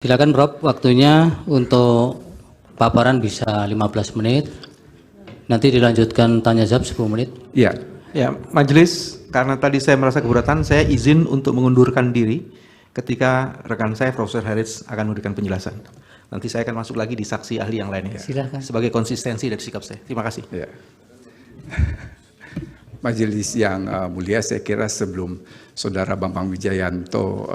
Silakan Prof, waktunya untuk paparan bisa 15 menit. Nanti dilanjutkan tanya jawab 10 menit. Ya, majelis, karena tadi saya merasa keberatan, saya izin untuk mengundurkan diri ketika rekan saya Profesor Haritz akan memberikan penjelasan. Nanti saya akan masuk lagi di saksi ahli yang lainnya. Silakan. Sebagai konsistensi dari sikap saya. Terima kasih. Ya. Majelis yang mulia, saya kira sebelum Saudara Bambang Wijayanto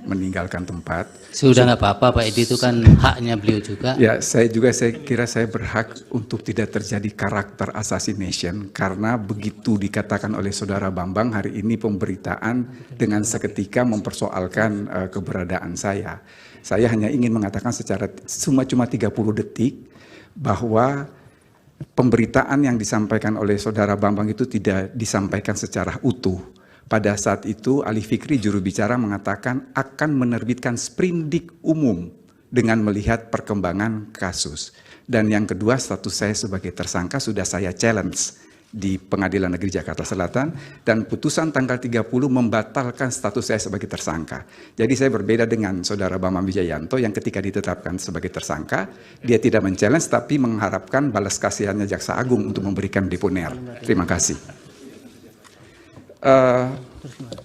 meninggalkan tempat. Sudah nggak apa-apa Pak Edi, itu kan haknya beliau juga. Ya, saya kira saya berhak untuk tidak terjadi karakter assassination karena begitu dikatakan oleh Saudara Bambang hari ini pemberitaan dengan seketika mempersoalkan keberadaan saya. Saya hanya ingin mengatakan secara cuma 30 detik bahwa pemberitaan yang disampaikan oleh Saudara Bambang itu tidak disampaikan secara utuh. Pada saat itu Ali Fikri juru bicara mengatakan akan menerbitkan sprindik umum dengan melihat perkembangan kasus. Dan yang kedua, status saya sebagai tersangka sudah saya challenge di Pengadilan Negeri Jakarta Selatan dan putusan tanggal 30 membatalkan status saya sebagai tersangka. Jadi saya berbeda dengan Saudara Bambang Wijayanto yang ketika ditetapkan sebagai tersangka, dia tidak men-challenge tapi mengharapkan balas kasihannya Jaksa Agung untuk memberikan deponer. Terima kasih.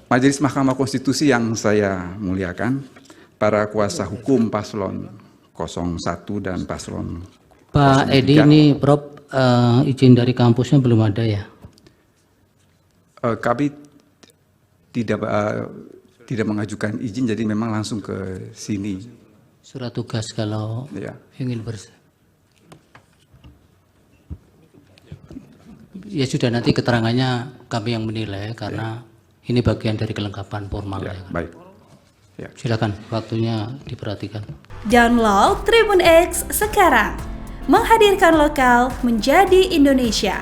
Majelis Mahkamah Konstitusi yang saya muliakan, para kuasa hukum paslon 01 dan paslon Pak Edi, ini Prof, izin dari kampusnya belum ada ya? Kami tidak mengajukan izin, jadi memang langsung ke sini. Surat tugas kalau Ya. ingin ya sudah, nanti keterangannya kami yang menilai karena ini bagian dari kelengkapan formal. Ya, baik. Ya. Silakan, waktunya diperhatikan. Download Tribun X sekarang, menghadirkan lokal menjadi Indonesia.